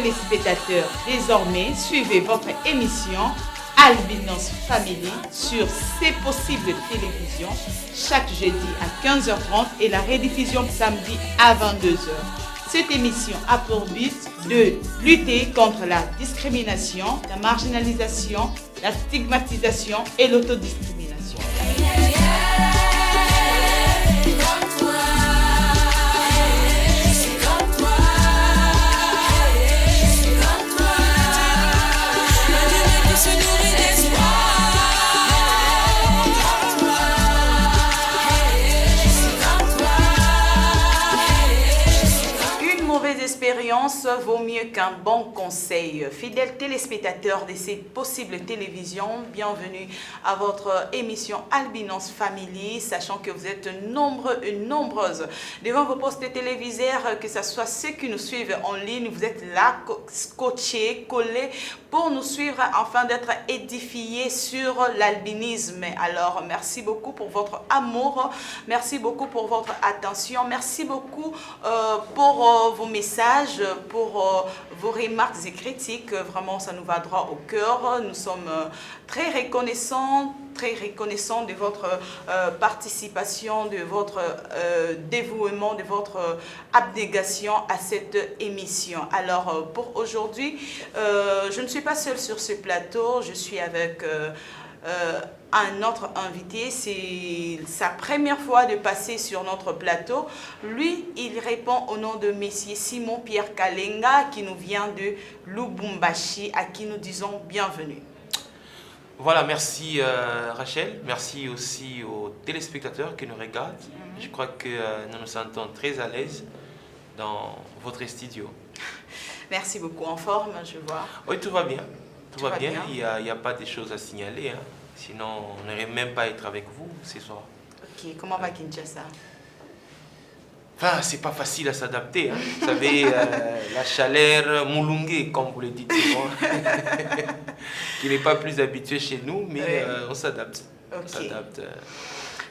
téléspectateurs, désormais, suivez votre émission Albinos Family sur C'est Possible Télévision chaque jeudi à 15h30 et la rediffusion samedi à 22h. Cette émission a pour but de lutter contre la discrimination, la marginalisation, la stigmatisation et l'autodiscrimination. Expérience vaut mieux qu'un bon conseil. Fidèles téléspectateurs de ces possibles télévisions, bienvenue à votre émission Albinos Family, sachant que vous êtes nombreux et nombreuses devant vos postes téléviseurs, que ce soit ceux qui nous suivent en ligne, vous êtes là, scotchés, collés, pour nous suivre afin d'être édifiés sur l'albinisme. Alors, merci beaucoup pour votre amour, merci beaucoup pour votre attention, merci beaucoup pour vos messages, pour vos remarques et critiques. Vraiment, ça nous va droit au cœur. Nous sommes très reconnaissants de votre participation, de votre dévouement, de votre abnégation à cette émission. Alors, pour aujourd'hui, je ne suis pas seule sur ce plateau, je suis avec un autre invité. C'est sa première fois de passer sur notre plateau. Lui, il répond au nom de Monsieur Simon Pierre Kalenga, qui nous vient de Lubumbashi, à qui nous disons bienvenue. Voilà, merci Rachel, merci aussi aux téléspectateurs qui nous regardent. Je crois que nous nous sentons très à l'aise dans votre studio. Merci beaucoup. En forme, je vois. Oui, tout va bien. Tout va bien. Il n'y a pas de choses à signaler. Hein. Sinon, on n'aurait même pas être avec vous ce soir. Ok, comment va Kinshasa? Enfin, c'est pas facile à s'adapter. Hein. Vous savez, la chaleur moulungue, comme vous le dites souvent, qui n'est pas plus habitué chez nous, mais on s'adapte. Okay. On s'adapte.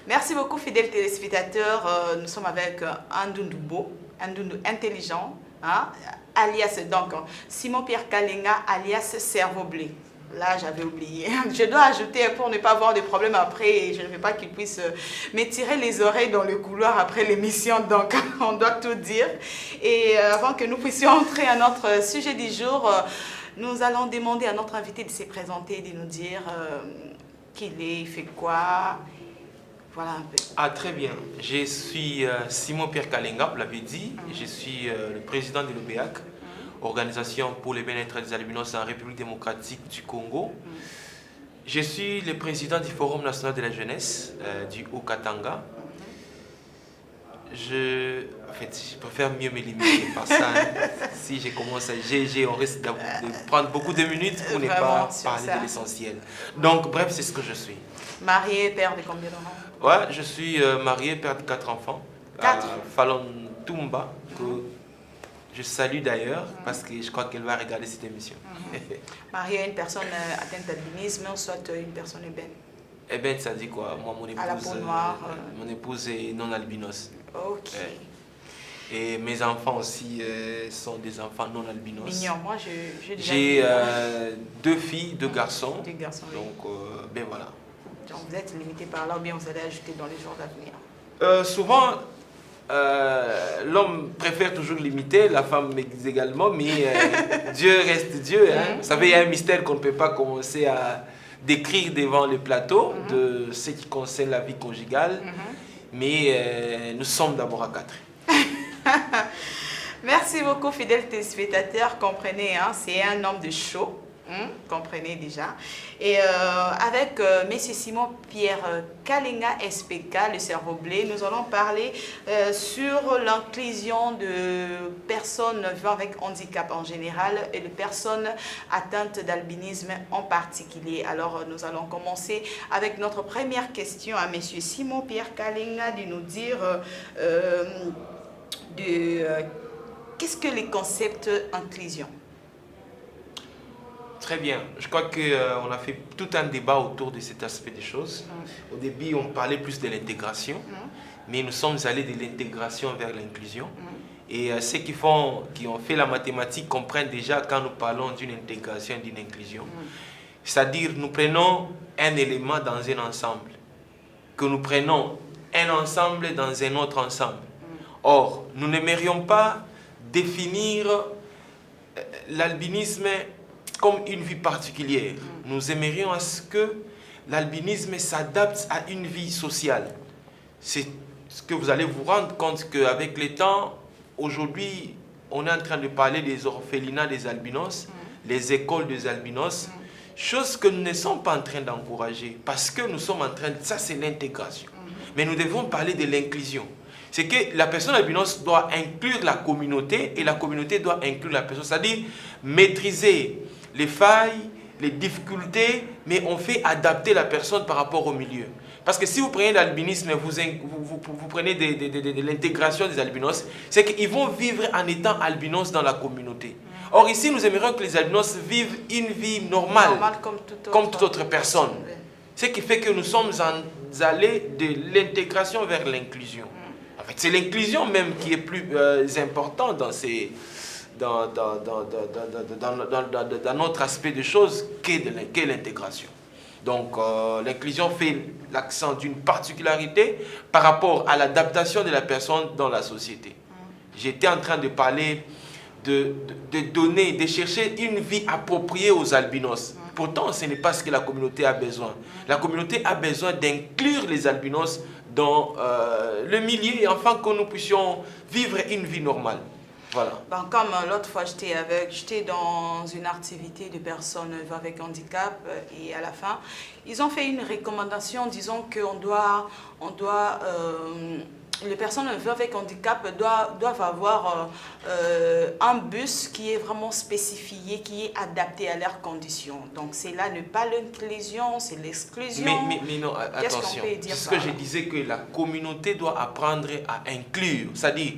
Merci beaucoup, fidèles téléspectateurs. Nous sommes avec Andundu Beau, Andundu intelligent, hein, alias donc Simon Pierre Kalenga, alias Cerveau Blé. Là, j'avais oublié. Je dois ajouter pour ne pas avoir de problème après. Je ne veux pas qu'il puisse m'étirer les oreilles dans le couloir après l'émission. Donc, on doit tout dire. Et avant que nous puissions entrer à notre sujet du jour, nous allons demander à notre invité de se présenter, de nous dire qui il est, il fait quoi. Voilà un peu. Ah, très bien. Je suis Simon Pierre Kalenga, vous l'avez dit. Je suis le président de l'OBEAC. Organisation pour le bien-être des albinos en République démocratique du Congo. Je suis le président du Forum national de la jeunesse du Haut-Katanga. Je préfère mieux me limiter par ça. Hein. Si je commence à GG, on risque de prendre beaucoup de minutes pour ne pas parler de l'essentiel. Donc, bref, c'est ce que je suis. Marié, père de combien d'enfants? Ouais, je suis marié, père de 4 enfants. 4? Falon Toumba, que je salue d'ailleurs, parce que je crois qu'elle va regarder cette émission. Marié à une personne atteinte d'albinisme, soit une personne ébène. Ébène, ça dit quoi? Moi, mon épouse est non albinos. Ok. Et mes enfants aussi sont des enfants non albinos. Mignon, moi j'ai 2 filles, 2 garçons. 2 garçons, oui. Donc, ben voilà. Donc vous êtes limité par là ou bien vous allez ajouter dans les jours d'avenir? Souvent, l'homme préfère toujours limiter, la femme également, mais Dieu reste Dieu. Hein. Vous savez, il y a un mystère qu'on ne peut pas commencer à décrire devant le plateau de ce qui concerne la vie conjugale, mais nous sommes d'abord à 4. Merci beaucoup, fidèles téléspectateurs. Comprenez, hein, c'est un homme de show. Comprenez déjà. Et avec M. Simon Pierre Kalenga SPK, le cerveau blé, nous allons parler sur l'inclusion de personnes vivant avec handicap en général et de personnes atteintes d'albinisme en particulier. Alors nous allons commencer avec notre première question à M. Simon Pierre Kalenga de nous dire qu'est-ce que les concepts inclusion? Très bien. Je crois qu'on a fait tout un débat autour de cet aspect des choses. Au début, on parlait plus de l'intégration, mais nous sommes allés de l'intégration vers l'inclusion. Et ceux qui ont fait la mathématique comprennent déjà quand nous parlons d'une intégration, d'une inclusion. C'est-à-dire, nous prenons un élément dans un ensemble, que nous prenons un ensemble dans un autre ensemble. Or, nous n'aimerions pas définir l'albinisme comme une vie particulière. Nous aimerions à ce que l'albinisme s'adapte à une vie sociale. C'est ce que vous allez vous rendre compte qu'avec le temps, aujourd'hui, on est en train de parler des orphelinats des albinos, les écoles des albinos, chose que nous ne sommes pas en train d'encourager, parce que nous sommes en train de... Ça, c'est l'intégration. Mais nous devons parler de l'inclusion. C'est que la personne albinos doit inclure la communauté, et la communauté doit inclure la personne. C'est-à-dire maîtriser les failles, les difficultés, mais on fait adapter la personne par rapport au milieu. Parce que si vous prenez l'albinisme, vous prenez de l'intégration des albinos, c'est qu'ils vont vivre en étant albinos dans la communauté. Or ici, nous aimerions que les albinos vivent une vie normale comme toute autre personne. Ce qui fait que nous sommes allés de l'intégration vers l'inclusion. En fait, c'est l'inclusion même qui est plus importante dans notre aspect de choses qu'est l'intégration. Donc, l'inclusion fait l'accent d'une particularité par rapport à l'adaptation de la personne dans la société. J'étais en train de parler de donner, de chercher une vie appropriée aux albinos. Pourtant, ce n'est pas ce que la communauté a besoin. La communauté a besoin d'inclure les albinos dans le milieu afin que nous puissions vivre une vie normale. Voilà. Bon, comme l'autre fois, j'étais dans une activité de personnes avec handicap et à la fin, ils ont fait une recommandation disant qu'on les personnes avec handicap doivent avoir un bus qui est vraiment spécifié, qui est adapté à leurs conditions. Donc c'est là, ne pas l'inclusion, c'est l'exclusion. Mais non, attention, c'est ce que je disais, que la communauté doit apprendre à inclure. C'est-à-dire,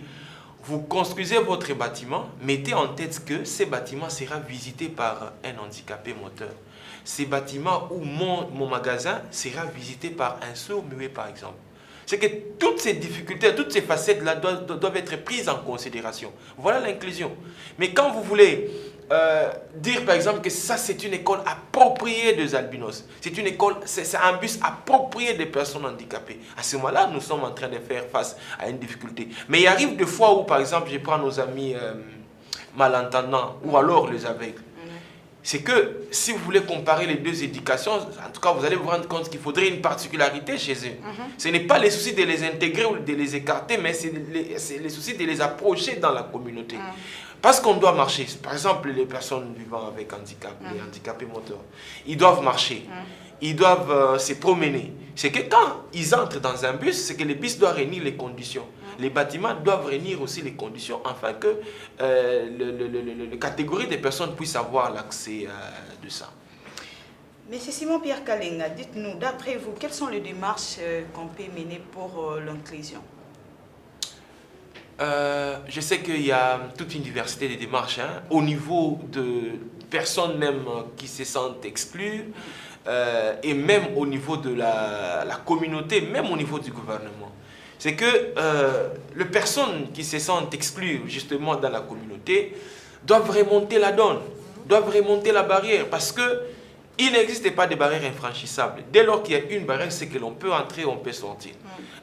vous construisez votre bâtiment, mettez en tête que ce bâtiment sera visité par un handicapé moteur. Ces bâtiments ou mon magasin sera visité par un sourd-muet, par exemple. C'est que toutes ces difficultés, toutes ces facettes-là doivent être prises en considération. Voilà l'inclusion. Mais quand vous voulez dire, par exemple, que ça, c'est une école appropriée des albinos, c'est une école, c'est un bus approprié des personnes handicapées, à ce moment-là, nous sommes en train de faire face à une difficulté. Mais il arrive des fois où, par exemple, je prends nos amis malentendants ou alors les aveugles. C'est que si vous voulez comparer les deux éducations, en tout cas, vous allez vous rendre compte qu'il faudrait une particularité chez eux. Ce n'est pas les soucis de les intégrer ou de les écarter, mais c'est les soucis de les approcher dans la communauté. Parce qu'on doit marcher. Par exemple, les personnes vivant avec handicap, les handicapés moteurs, ils doivent marcher. Ils doivent se promener. C'est que quand ils entrent dans un bus, c'est que le bus doit réunir les conditions. Les bâtiments doivent réunir aussi les conditions afin que la catégorie des personnes puissent avoir l'accès de ça. Monsieur Simon-Pierre Kalenga, dites-nous, d'après vous, quelles sont les démarches qu'on peut mener pour l'inclusion? Je sais qu'il y a toute une diversité de démarches au niveau de personnes même qui se sentent exclues et même au niveau de la communauté, même au niveau du gouvernement. C'est que les personnes qui se sentent exclues justement dans la communauté doivent remonter la donne, doivent remonter la barrière parce que il n'existe pas de barrière infranchissable. Dès lors qu'il y a une barrière, c'est que l'on peut entrer, on peut sortir.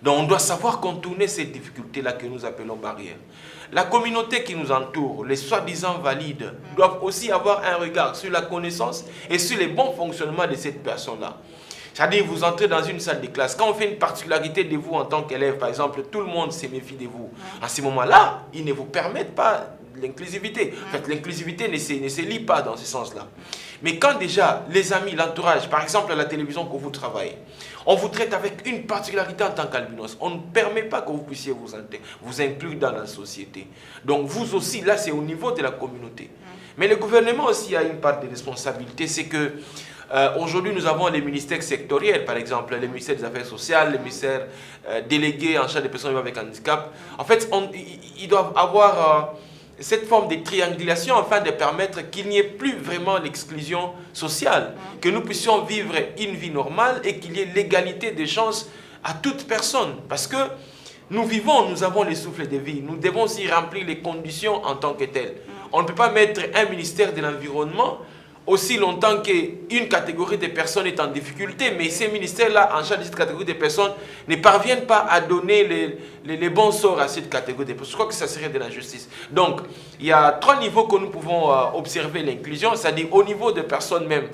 Donc on doit savoir contourner ces difficultés-là que nous appelons barrières. La communauté qui nous entoure, les soi-disant valides, doivent aussi avoir un regard sur la connaissance et sur les bons fonctionnements de cette personne-là. C'est-à-dire, vous entrez dans une salle de classe. Quand on fait une particularité de vous en tant qu'élève, par exemple, tout le monde se méfie de vous. À ce moment-là, ils ne vous permettent pas l'inclusivité. En fait, l'inclusivité ne se lie pas dans ce sens-là. Mais quand déjà, les amis, l'entourage, par exemple à la télévision que vous travaillez, on vous traite avec une particularité en tant qu'albinos, on ne permet pas que vous puissiez vous inclure dans la société. Donc vous aussi, là, c'est au niveau de la communauté. Mais le gouvernement aussi a une part de responsabilité, c'est que aujourd'hui, nous avons les ministères sectoriels, par exemple, le ministère des Affaires sociales, le ministère délégué en charge des personnes avec handicap. En fait, ils doivent avoir cette forme de triangulation afin de permettre qu'il n'y ait plus vraiment l'exclusion sociale, que nous puissions vivre une vie normale et qu'il y ait l'égalité des chances à toute personne. Parce que Nous vivons, nous avons les souffles de vie. Nous devons aussi remplir les conditions en tant que telles. On ne peut pas mettre un ministère de l'Environnement aussi longtemps qu'une catégorie de personnes est en difficulté, mais ces ministères-là, en charge de cette catégorie de personnes, ne parviennent pas à donner les bons sorts à cette catégorie de personnes. Je crois que ça serait de l'injustice. Donc, il y a 3 niveaux que nous pouvons observer l'inclusion, c'est-à-dire au niveau des personnes même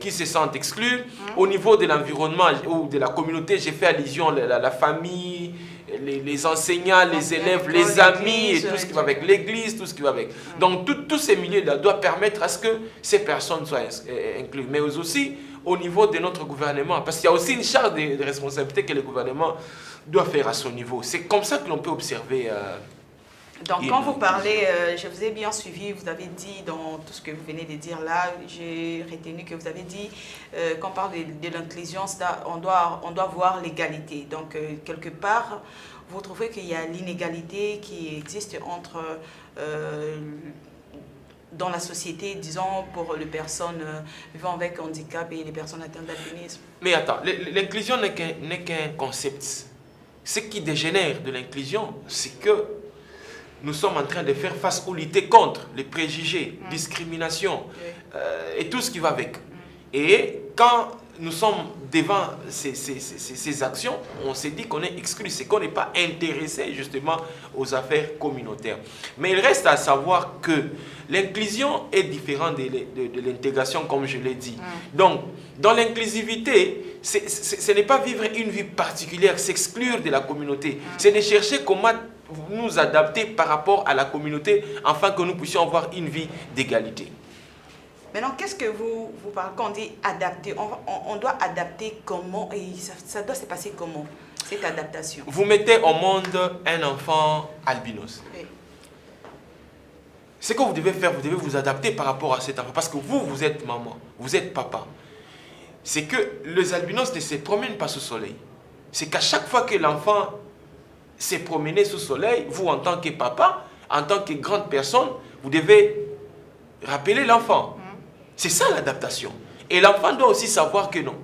qui se sentent exclues, au niveau de l'environnement ou de la communauté, j'ai fait allusion à la famille, les enseignants, les élèves, les amis et tout ce qui va avec, l'église, tout ce qui va avec. Donc tous ces milieux-là doivent permettre à ce que ces personnes soient incluses. Mais aussi au niveau de notre gouvernement, parce qu'il y a aussi une charge de responsabilité que le gouvernement doit faire à son niveau. C'est comme ça que l'on peut observer. Donc, quand vous parlez, je vous ai bien suivi, vous avez dit dans tout ce que vous venez de dire là, j'ai retenu que vous avez dit, quand on parle de l'inclusion, on doit voir l'égalité. Donc, quelque part, vous trouvez qu'il y a l'inégalité qui existe entre, dans la société, disons, pour les personnes vivant avec handicap et les personnes atteintes d'albinisme. Mais attends, l'inclusion n'est qu'un concept. Ce qui dégénère de l'inclusion, c'est que nous sommes en train de faire face ou lutter contre les préjugés, discrimination et tout ce qui va avec. Et quand nous sommes devant ces actions, on s'est dit qu'on est exclu, c'est qu'on n'est pas intéressé justement aux affaires communautaires. Mais il reste à savoir que l'inclusion est différente de l'intégration, comme je l'ai dit. Donc, dans l'inclusivité, ce n'est pas vivre une vie particulière, s'exclure de la communauté. C'est de chercher comment nous adapter par rapport à la communauté afin que nous puissions avoir une vie d'égalité. Maintenant, qu'est-ce que vous parlez quand on dit adapter? On doit adapter comment et ça doit se passer comment, cette adaptation? Vous mettez au monde un enfant albinos. Oui. Ce que vous devez faire, vous devez vous adapter par rapport à cet enfant. Parce que vous êtes maman, vous êtes papa. C'est que les albinos ne se promènent pas sous soleil. C'est qu'à chaque fois que l'enfant s'est promené sous soleil, vous en tant que papa, en tant que grande personne, vous devez rappeler l'enfant. C'est ça l'adaptation. Et l'enfant doit aussi savoir que non.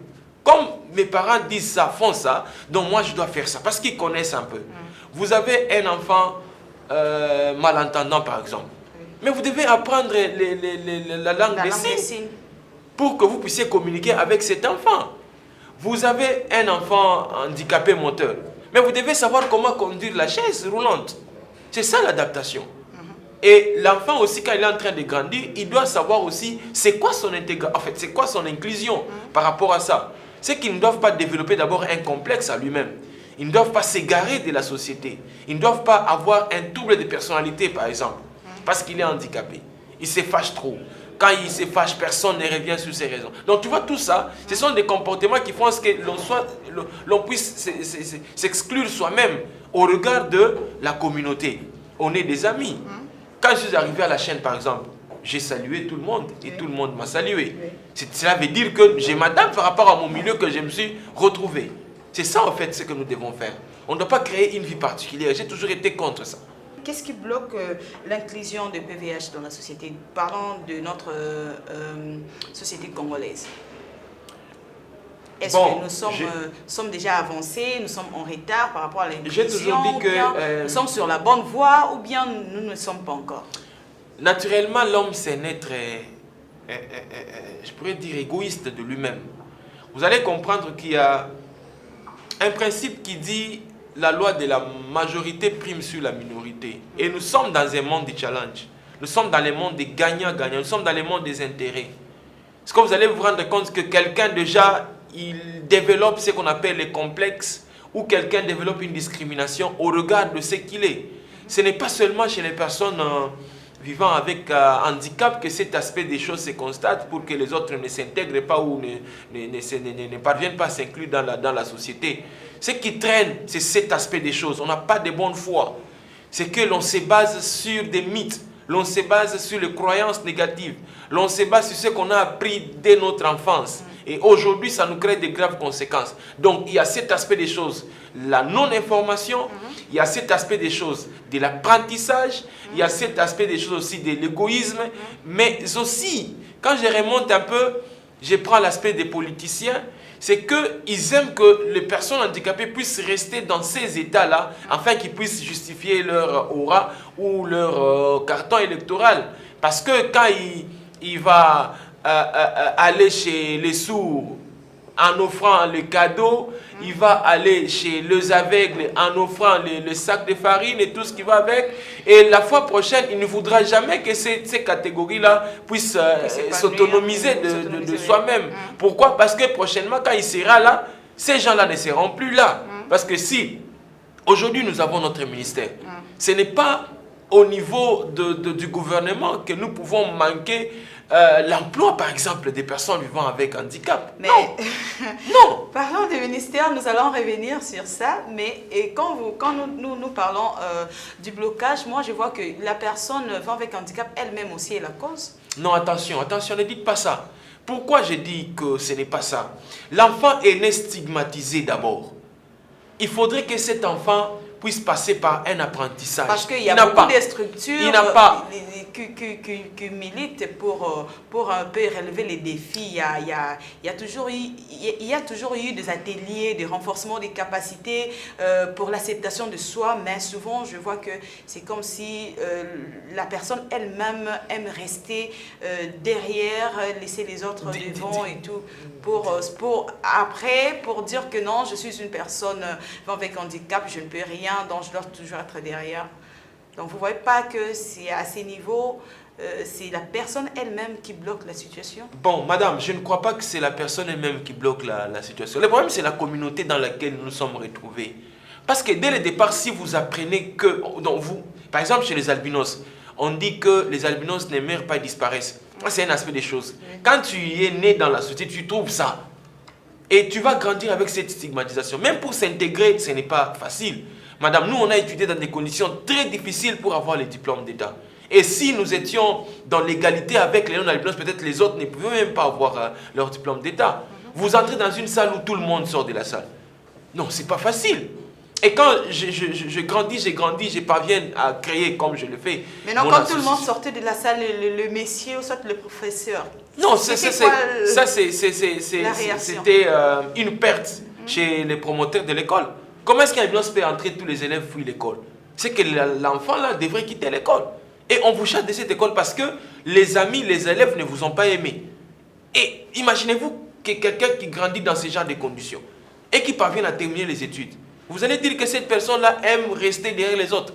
Comme mes parents disent ça, font ça, donc moi je dois faire ça. Parce qu'ils connaissent un peu. Vous avez un enfant malentendant par exemple. Mais vous devez apprendre la langue des signes pour que vous puissiez communiquer avec cet enfant. Vous avez un enfant handicapé moteur. Mais vous devez savoir comment conduire la chaise roulante. C'est ça l'adaptation. Et l'enfant aussi, quand il est en train de grandir, il doit savoir aussi c'est quoi son intégration, en fait, c'est quoi son inclusion par rapport à ça. C'est qu'ils ne doivent pas développer d'abord un complexe à lui-même. Ils ne doivent pas s'égarer de la société. Ils ne doivent pas avoir un double de personnalité, par exemple, parce qu'il est handicapé. Il se fâche trop. Quand il se fâche, personne ne revient sur ses raisons. Donc tu vois tout ça, ce sont des comportements qui font que l'on puisse s'exclure soi-même au regard de la communauté. On est des amis. Quand je suis arrivé à la chaîne, par exemple, j'ai salué tout le monde et tout le monde m'a salué. Cela veut dire que je m'adapte par rapport à mon milieu que je me suis retrouvé. C'est ça en fait ce que nous devons faire. On ne doit pas créer une vie particulière. J'ai toujours été contre ça. Qu'est-ce qui bloque l'inclusion de PVH dans la société? Parlons de notre société congolaise. Est-ce que nous sommes déjà avancés, nous sommes en retard par rapport à l'inclusion? J'ai toujours dit que nous sommes sur la bonne voie ou bien nous ne sommes pas encore? Naturellement, l'homme, c'est un être, je pourrais dire, égoïste de lui-même. Vous allez comprendre qu'il y a un principe qui dit la loi de la majorité prime sur la minorité. Et nous sommes dans un monde de challenge. Nous sommes dans le monde des gagnants-gagnants. Nous sommes dans le monde des intérêts. Est-ce que vous allez vous rendre compte que quelqu'un déjà, il développe ce qu'on appelle les complexes ou quelqu'un développe une discrimination au regard de ce qu'il est? Ce n'est pas seulement chez les personnes vivant avec handicap que cet aspect des choses se constate pour que les autres ne s'intègrent pas ou ne parviennent pas à s'inclure dans la société. Ce qui traîne, c'est cet aspect des choses. On n'a pas de bonne foi. C'est que l'on se base sur des mythes. L'on se base sur les croyances négatives. L'on se base sur ce qu'on a appris dès notre enfance. Et aujourd'hui, ça nous crée de graves conséquences. Donc, il y a cet aspect des choses, la non-information, il y a cet aspect des choses de l'apprentissage, il y a cet aspect des choses aussi de l'égoïsme, mais aussi, quand je remonte un peu, je prends l'aspect des politiciens, c'est qu'ils aiment que les personnes handicapées puissent rester dans ces états-là, afin qu'ils puissent justifier leur aura ou leur carton électoral. Parce que quand il va aller chez les sourds en offrant le cadeau, il va aller chez les aveugles en offrant le sac de farine et tout ce qui va avec. Et la fois prochaine, il ne voudra jamais que ces catégories-là puissent s'autonomiser de soi-même. Pourquoi? Parce que prochainement, quand il sera là, ces gens-là ne seront plus là. Parce que si, aujourd'hui, nous avons notre ministère, ce n'est pas au niveau du gouvernement que nous pouvons manquer l'emploi, par exemple, des personnes vivant avec handicap. Mais non. Non. Parlons du ministère, nous allons revenir sur ça. Mais quand nous parlons du blocage, moi je vois que la personne vivant avec handicap elle-même aussi est la cause. Non, attention, ne dites pas ça. Pourquoi je dis que ce n'est pas ça? L'enfant est né stigmatisé d'abord. Il faudrait que cet enfant puisse passer par un apprentissage. Parce qu'il y a beaucoup de structures qui militent pour un peu relever les défis. Il y a toujours eu des ateliers de renforcement des capacités pour l'acceptation de soi, mais souvent je vois que c'est comme si la personne elle-même aime rester derrière, laisser les autres devant et tout, pour dire que non, je suis une personne avec handicap, je ne peux rien, donc je dois toujours être derrière. Donc vous ne voyez pas que c'est à ces niveaux, c'est la personne elle-même qui bloque la situation? Bon, madame, je ne crois pas que c'est la personne elle-même qui bloque la situation. Le problème, c'est la communauté dans laquelle nous nous sommes retrouvés. Parce que dès le départ, si vous apprenez que... Donc vous, par exemple, chez les albinos, on dit que les albinos ne meurent pas, ils disparaissent. C'est un aspect des choses. Oui. Quand tu es né dans la société, tu trouves ça. Et tu vas grandir avec cette stigmatisation. Même pour s'intégrer, ce n'est pas facile. Madame, nous, on a étudié dans des conditions très difficiles pour avoir les diplômes d'État. Et si nous étions dans l'égalité avec les non-albinos, peut-être les autres ne pouvaient même pas avoir leur diplôme d'État. Vous entrez dans une salle où tout le monde sort de la salle. Non, c'est pas facile. Et quand je grandis, je parviens à créer comme je le fais. Mais non, quand tout le monde sortait de la salle, le messier ou soit le professeur. Non, c'était une perte chez les promoteurs de l'école. Comment est-ce qu'un albinos peut entrer, tous les élèves fuient l'école? C'est que l'enfant là devrait quitter l'école. Et on vous chasse de cette école parce que les amis, les élèves ne vous ont pas aimé. Et imaginez-vous que quelqu'un qui grandit dans ce genre de conditions et qui parvient à terminer les études, vous allez dire que cette personne-là aime rester derrière les autres.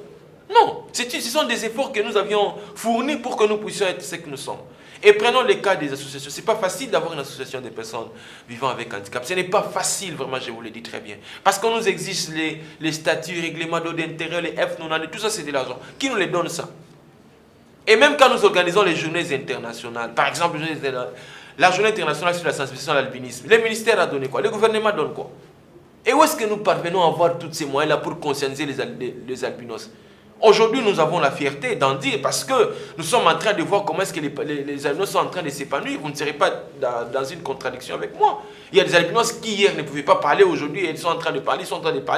Non, ce sont des efforts que nous avions fournis pour que nous puissions être ce que nous sommes. Et prenons le cas des associations. Ce n'est pas facile d'avoir une association de personnes vivant avec handicap. Ce n'est pas facile, vraiment, je vous le dis très bien. Parce qu'on nous exige les statuts, règlements d'intérêt, les F90, tout ça c'est de l'argent. Qui nous les donne ça? Et même quand nous organisons les journées internationales, par exemple, la journée internationale sur la sensibilisation à l'albinisme, le ministère a donné quoi? Le gouvernement donne quoi? Et où est-ce que nous parvenons à avoir tous ces moyens-là pour conscientiser les albinos? Aujourd'hui, nous avons la fierté d'en dire parce que nous sommes en train de voir comment est-ce que les albinos sont en train de s'épanouir. Vous ne serez pas dans une contradiction avec moi. Il y a des albinos qui hier ne pouvaient pas parler, aujourd'hui ils sont en train de parler,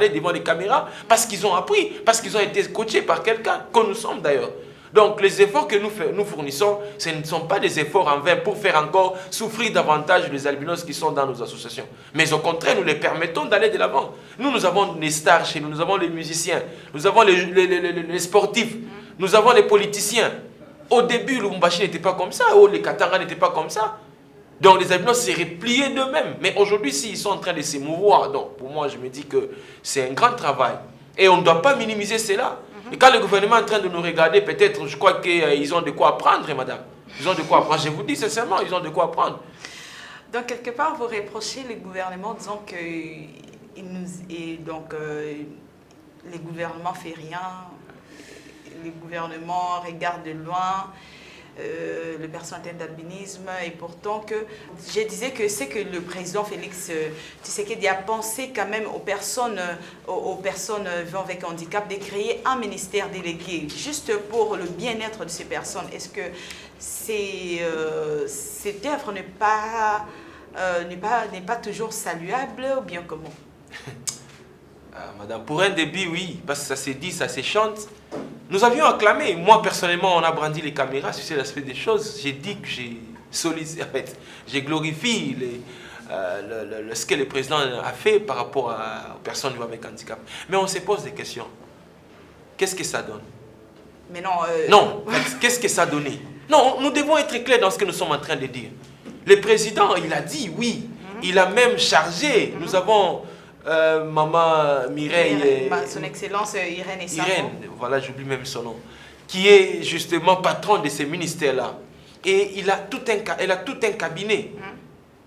devant les caméras parce qu'ils ont appris, parce qu'ils ont été coachés par quelqu'un, que nous sommes d'ailleurs. Donc les efforts que nous fournissons, ce ne sont pas des efforts en vain pour faire encore souffrir davantage les albinos qui sont dans nos associations. Mais au contraire, nous les permettons d'aller de l'avant. Nous avons les stars chez nous, nous avons les musiciens, nous avons les sportifs, nous avons les politiciens. Au début, le Lumbashi n'était pas comme ça, les Katanga n'étaient pas comme ça. Donc les albinos s'est repliés d'eux-mêmes. Mais aujourd'hui, s'ils sont en train de s'émouvoir, donc pour moi, je me dis que c'est un grand travail. Et on ne doit pas minimiser cela. Et quand le gouvernement est en train de nous regarder, peut-être, je crois qu'ils ont de quoi apprendre, madame. Ils ont de quoi apprendre. Je vous dis sincèrement, ils ont de quoi apprendre. Donc, quelque part, vous reprochez le gouvernement, disant que les gouvernements ne font rien, les gouvernements regardent de loin les personnes atteintes d'albinisme, et pourtant que je disais que c'est que le président Félix Tshisekedi a pensé quand même aux personnes vivant avec handicap de créer un ministère délégué juste pour le bien-être de ces personnes. Est-ce que cette œuvre n'est pas toujours saluable ou bien comment? Madame, pour un début, oui, parce que ça s'est dit, ça se chante. Nous avions acclamé. Moi, personnellement, on a brandi les caméras sur cet aspect des choses. J'ai dit que en fait, je glorifie ce que le président a fait par rapport aux personnes vivant avec handicap. Mais on se pose des questions. Qu'est-ce que ça donne? Mais non... Non, qu'est-ce que ça a donné? Non, nous devons être clairs dans ce que nous sommes en train de dire. Le président, il a dit oui. Il a même chargé. Nous avons Maman Mireille... Son Excellence Irène Essamo. Irène, voilà, j'oublie même son nom. Qui est justement patron de ces ministères-là. Et elle a tout un cabinet.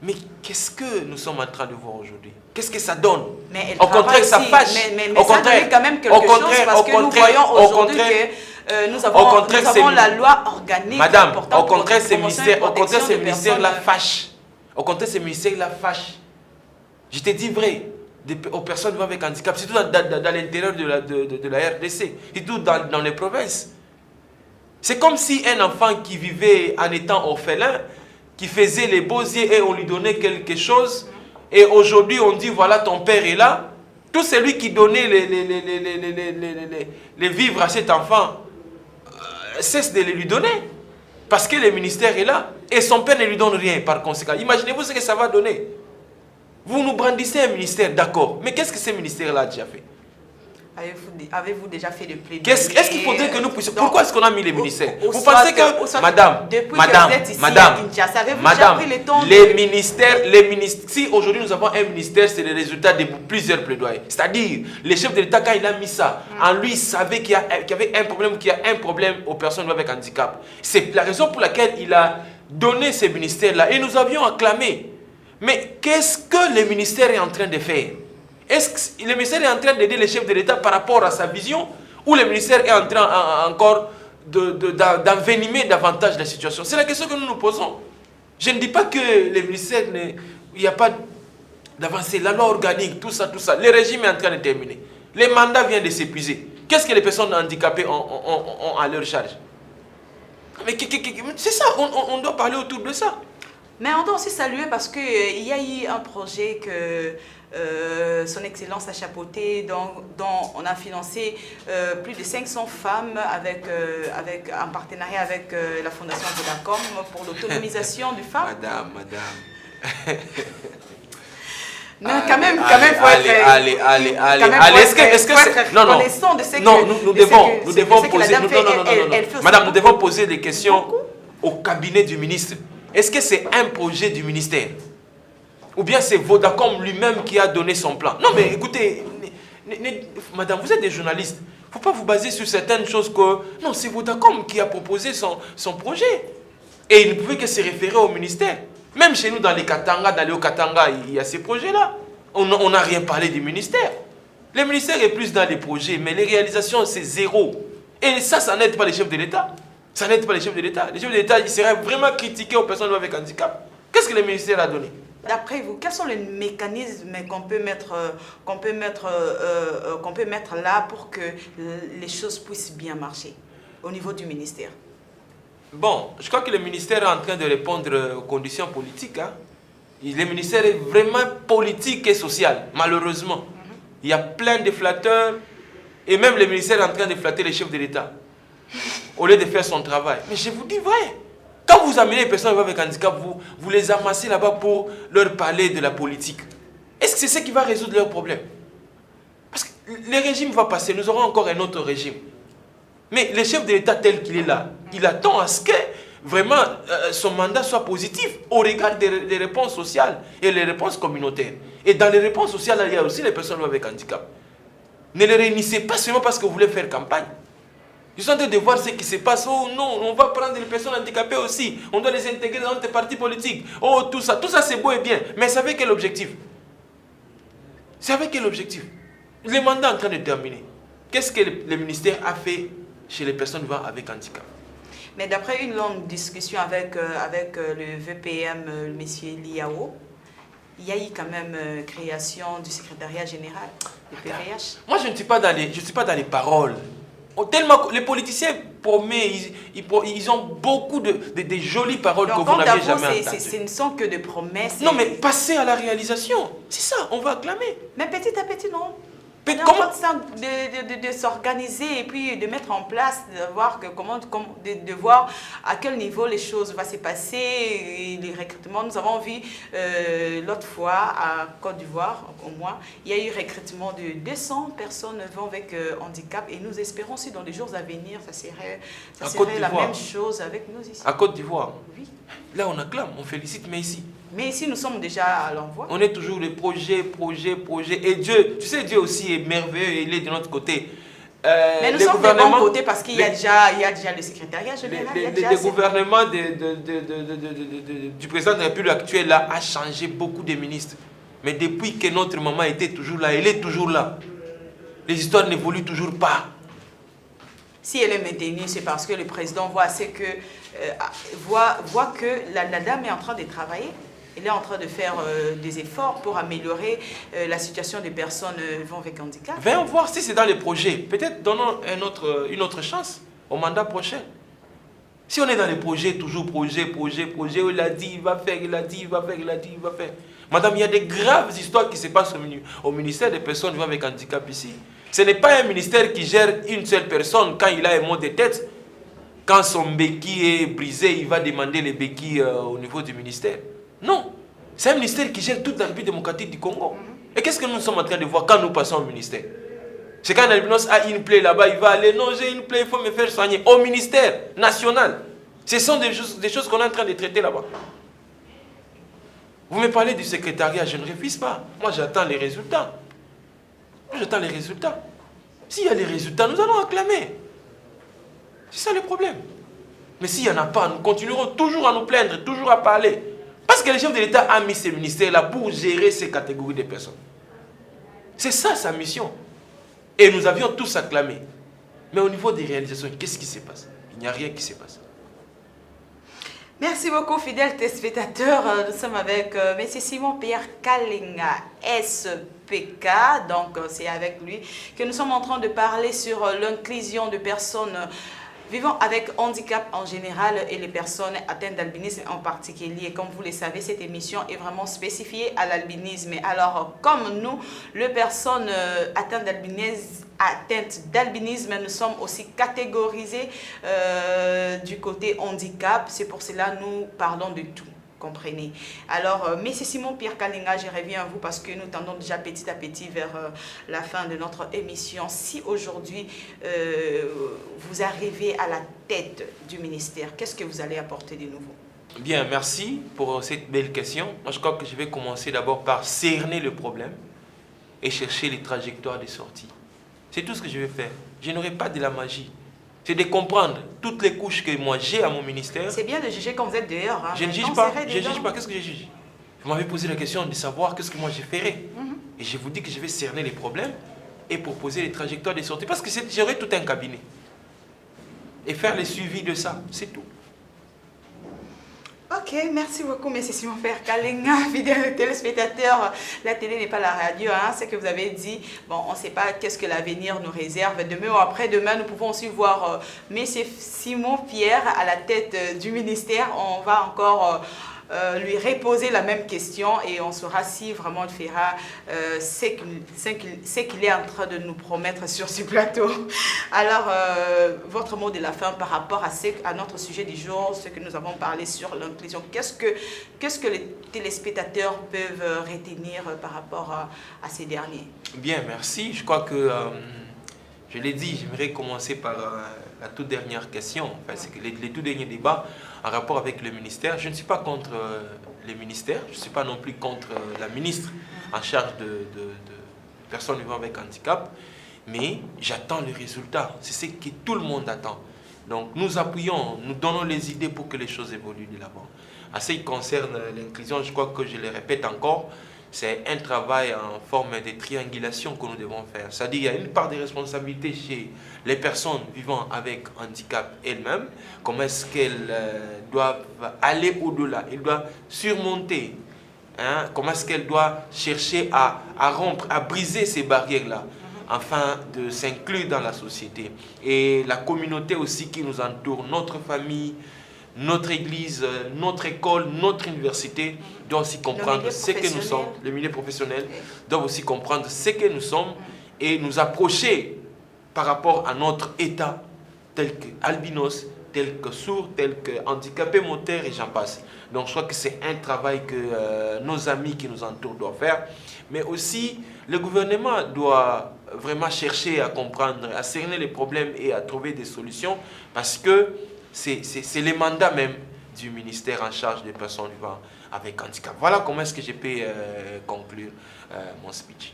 Mais qu'est-ce que nous sommes en train de voir aujourd'hui? Qu'est-ce que ça donne? Mais au contraire, ça fâche. Mais ça donne quand même quelque chose parce que nous voyons aujourd'hui que nous avons la loi organique. Madame, au contraire, ces ministères-là fâchent. Au contraire, ces ministères-là fâchent. Je te dis vrai, aux personnes vivant avec handicap, surtout dans l'intérieur de la RDC, surtout dans les provinces. C'est comme si un enfant qui vivait en étant orphelin, qui faisait les beaux yeux et on lui donnait quelque chose, et aujourd'hui on dit voilà ton père est là, tout celui qui donnait les vivres à cet enfant cesse de les lui donner, parce que le ministère est là, et son père ne lui donne rien par conséquent. Imaginez-vous ce que ça va donner. Vous nous brandissez un ministère, d'accord, mais qu'est-ce que ce ministère-là a déjà fait? Avez-vous déjà fait de plaidoyer? Est-ce qu'il faudrait que nous puissions... Pourquoi est-ce qu'on a mis les ministères? Vous soit, pensez que... Madame, les ministères... Si aujourd'hui nous avons un ministère, c'est le résultat de plusieurs plaidoyers. C'est-à-dire, le chef de l'État, quand il a mis ça, en lui, il savait qu'il y avait un problème aux personnes avec handicap. C'est la raison pour laquelle il a donné ces ministères-là. Et nous avions acclamé. Mais qu'est-ce que le ministère est en train de faire? Est-ce que le ministère est en train d'aider le chef de l'État par rapport à sa vision, ou le ministère est en train encore d'envenimer davantage la situation? C'est la question que nous nous posons. Je ne dis pas que le ministère, il n'y a pas d'avancée, la loi organique, tout ça. Le régime est en train de terminer. Les mandats viennent de s'épuiser. Qu'est-ce que les personnes handicapées ont à leur charge? Mais c'est ça, on doit parler autour de ça. Mais on doit aussi saluer parce qu'il y a eu un projet que Son Excellence a chapeauté, dont on a financé plus de 500 femmes en partenariat avec la Fondation Vodacom pour l'autonomisation des femmes. Madame. Non, quand même, il faut être... Allez, est-ce que c'est... Non, nous devons poser... Madame, nous devons poser des questions au cabinet du ministre. Est-ce que c'est un projet du ministère? Ou bien c'est Vodacom lui-même qui a donné son plan? Non, mais écoutez, madame, vous êtes des journalistes. Il ne faut pas vous baser sur certaines choses que... Non, c'est Vodacom qui a proposé son projet. Et il ne pouvait que se référer au ministère. Même chez nous, dans les Katanga, dans les Haut-Katanga, il y a ces projets-là. On n'a rien parlé du ministère. Le ministère est plus dans les projets, mais les réalisations, c'est zéro. Et ça n'aide pas les chefs de l'État. Ça n'aide pas les chefs de l'État. Les chefs de l'État, ils seraient vraiment critiqués aux personnes avec handicap. Qu'est-ce que le ministère a donné? D'après vous, quels sont les mécanismes qu'on peut mettre là pour que les choses puissent bien marcher au niveau du ministère? Bon, je crois que le ministère est en train de répondre aux conditions politiques. Le ministère est vraiment politique et social, malheureusement. Il y a plein de flatteurs et même le ministère est en train de flatter les chefs de l'État au lieu de faire son travail. Mais je vous dis vrai, quand vous amenez les personnes avec handicap, vous les amassez là-bas pour leur parler de la politique. Est-ce que c'est ça qui va résoudre leurs problèmes? Parce que le régime va passer, nous aurons encore un autre régime. Mais le chef de l'État tel qu'il est là, il attend à ce que vraiment son mandat soit positif au regard des réponses sociales et les réponses communautaires. Et dans les réponses sociales, il y a aussi les personnes avec handicap. Ne les réunissez pas seulement parce que vous voulez faire campagne. Ils sont en train de voir ce qui se passe. Oh non, on va prendre les personnes handicapées aussi. On doit les intégrer dans notre parti politique. Oh, tout ça c'est beau et bien. Mais c'est avec quel objectif? C'est avec quel objectif? Le mandat est en train de terminer. Qu'est-ce que le ministère a fait chez les personnes vivant avec handicap? Mais d'après une longue discussion avec le VPM, le monsieur Liao, il y a eu quand même création du secrétariat général du PVH. Moi, je ne suis pas dans les paroles. Tellement les politiciens promettent, ils ont beaucoup de jolies paroles que vous n'avez jamais entendues. Ce ne sont que des promesses. Non, mais passez à la réalisation. C'est ça, on va acclamer. Mais petit à petit, non. On est en train de s'organiser et puis de mettre en place, de voir, de voir à quel niveau les choses vont se passer, et les recrutements. Nous avons vu l'autre fois à Côte d'Ivoire, au moins, il y a eu recrutement de 200 personnes vivant avec handicap et nous espérons aussi dans les jours à venir, ça serait la même chose avec nous ici. À Côte d'Ivoire? Oui. Là, on acclame, on félicite, mais ici? Mais ici, nous sommes déjà à l'envoi. On est toujours les projets. Et Dieu, tu sais, Dieu aussi est merveilleux, il est de notre côté. Mais nous sommes de bon côté parce qu'il y a déjà le secrétariat général. Le gouvernement du président de la République actuelle là, a changé beaucoup de ministres. Mais depuis que notre maman était toujours là, elle est toujours là. Les histoires n'évoluent toujours pas. Si elle est maintenue, c'est parce que le président voit que la dame est en train de travailler. Elle est en train de faire des efforts pour améliorer la situation des personnes vivant avec handicap. Viens voir si c'est dans les projets. Peut-être donnons une autre chance au mandat prochain. Si on est dans les projets, toujours projet, il a dit, il va faire, il a dit, il va faire, il a dit, il va faire. Madame, il y a des graves histoires qui se passent au ministère des personnes vivant avec handicap ici. Ce n'est pas un ministère qui gère une seule personne quand il a un mot de tête. Quand son béquille est brisé, il va demander les béquilles au niveau du ministère. Non, c'est un ministère qui gère toute la République démocratique du Congo. Et qu'est-ce que nous sommes en train de voir quand nous passons au ministère? C'est quand un albinos a une plaie là-bas, il va aller, non, j'ai une plaie, il faut me faire soigner. Au ministère national. Ce sont des choses qu'on est en train de traiter là-bas. Vous me parlez du secrétariat, je ne refuse pas. Moi, j'attends les résultats. J'attends les résultats. S'il y a les résultats, nous allons acclamer. C'est ça le problème. Mais s'il n'y en a pas, nous continuerons toujours à nous plaindre, toujours à parler. Parce que le chef de l'État a mis ces ministères-là pour gérer ces catégories de personnes. C'est ça sa mission. Et nous avions tous acclamé. Mais au niveau des réalisations, qu'est-ce qui se passe? Il n'y a rien qui se passe. Merci beaucoup, fidèles téléspectateurs. Nous sommes avec M. Simon-Pierre Kalenga, SPK. Donc, c'est avec lui que nous sommes en train de parler sur l'inclusion de personnes vivant avec handicap en général et les personnes atteintes d'albinisme en particulier. Comme vous le savez, cette émission est vraiment spécifiée à l'albinisme. Alors, comme nous, les personnes atteintes d'albinisme, nous sommes aussi catégorisés du côté handicap. C'est pour cela que nous parlons de tout. Comprenez. Alors, M. Simon-Pierre Kalenga, je reviens à vous parce que nous tendons déjà petit à petit vers la fin de notre émission. Si aujourd'hui, vous arrivez à la tête du ministère, qu'est-ce que vous allez apporter de nouveau? Bien, merci pour cette belle question. Moi, je crois que je vais commencer d'abord par cerner le problème et chercher les trajectoires de sortie. C'est tout ce que je vais faire. Je n'aurai pas de la magie. C'est de comprendre toutes les couches que moi j'ai à mon ministère. C'est bien de juger quand vous êtes dehors. Hein. Je ne juge pas. Je ne juge pas. Qu'est-ce que je juge? Vous m'avez posé la question de savoir qu'est-ce que moi je ferais. Et je vous dis que je vais cerner les problèmes et proposer les trajectoires de sortie. Parce que j'aurai tout un cabinet. Et faire le suivi de ça, c'est tout. Ok, merci beaucoup, M. Simon-Pierre Kalenga, fidèle téléspectateur. La télé n'est pas la radio, hein, c'est ce que vous avez dit. Bon, on ne sait pas qu'est-ce que l'avenir nous réserve. Demain ou après-demain, nous pouvons aussi voir M. Simon-Pierre à la tête du ministère. On va encore lui reposer la même question et on saura si vraiment il fera ce qu'il est en train de nous promettre sur ce plateau. Alors, votre mot de la fin par rapport à notre sujet du jour, ce que nous avons parlé sur l'inclusion, qu'est-ce que les téléspectateurs peuvent retenir par rapport à ces derniers? Bien, merci. Je crois que, je l'ai dit, j'aimerais commencer par la toute dernière question, enfin, c'est que les tout derniers débats en rapport avec le ministère. Je ne suis pas contre les ministères, je ne suis pas non plus contre la ministre en charge de personnes vivant avec handicap, mais j'attends le résultat. C'est ce que tout le monde attend. Donc nous appuyons, nous donnons les idées pour que les choses évoluent de l'avant. En ce qui concerne l'inclusion, je crois que je le répète encore, c'est un travail en forme de triangulation que nous devons faire. C'est-à-dire qu'il y a une part de responsabilité chez les personnes vivant avec handicap elles-mêmes. Comment est-ce qu'elles doivent aller au-delà? Elles doivent surmonter. Hein? Comment est-ce qu'elles doivent chercher à rompre, à briser ces barrières-là, afin de s'inclure dans la société. Et la communauté aussi qui nous entoure, notre famille, notre église, notre école, notre université doit aussi comprendre ce que nous sommes. Le milieu professionnel doit aussi comprendre ce que nous sommes et nous approcher par rapport à notre état, tel que albinos, tel que sourds, tel que handicapés moteurs et j'en passe. Donc je crois que c'est un travail que nos amis qui nous entourent doivent faire. Mais aussi, le gouvernement doit vraiment chercher à comprendre, à cerner les problèmes et à trouver des solutions parce que c'est les mandats même du ministère en charge des personnes vivant avec handicap. Voilà comment est-ce que je peux conclure mon speech.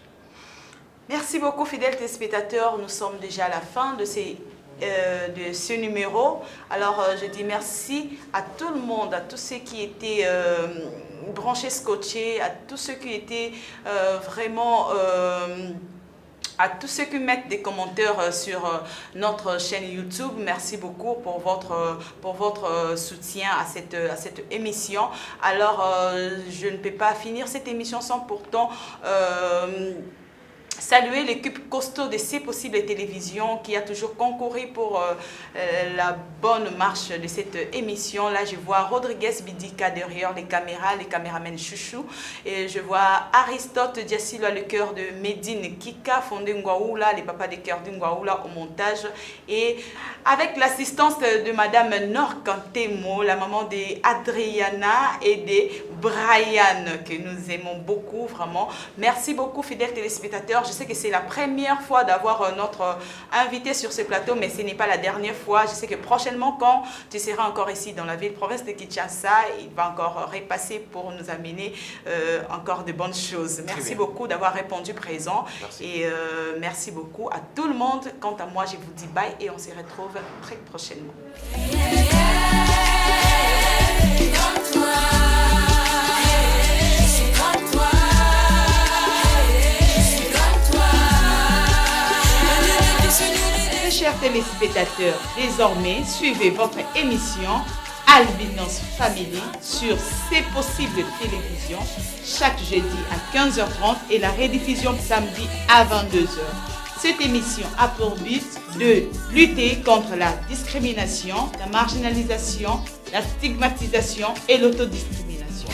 Merci beaucoup, fidèles téléspectateurs. Nous sommes déjà à la fin de ce numéro. Alors, je dis merci à tout le monde, à tous ceux qui étaient branchés, scotchés, à tous ceux qui étaient vraiment... à tous ceux qui mettent des commentaires sur notre chaîne YouTube, merci beaucoup pour votre soutien à cette émission. Alors, je ne peux pas finir cette émission sans pourtant saluer l'équipe costaud de C'est possible télévision qui a toujours concouru pour la bonne marche de cette émission. Là, je vois Rodriguez Bidika derrière les caméramans chouchou. Et je vois Aristote Diassila, le cœur de Medine Kika, fondé Ngwaoula, les papas des cœurs de Ngwaoula au montage. Et avec l'assistance de Madame Norcantemo, la maman d'Adriana et de Brian, que nous aimons beaucoup, vraiment. Merci beaucoup, fidèles téléspectateurs. Je sais que c'est la première fois d'avoir notre invité sur ce plateau, mais ce n'est pas la dernière fois. Je sais que prochainement, quand tu seras encore ici dans la ville province de Kinshasa, il va encore repasser pour nous amener encore de bonnes choses. Merci beaucoup d'avoir répondu présent. Merci. Et merci beaucoup à tout le monde. Quant à moi, je vous dis bye et on se retrouve très prochainement. Chers téléspectateurs, désormais, suivez votre émission Albinos Family sur C'est possible télévision chaque jeudi à 15h30 et la rediffusion samedi à 22h. Cette émission a pour but de lutter contre la discrimination, la marginalisation, la stigmatisation et l'autodiscrimination.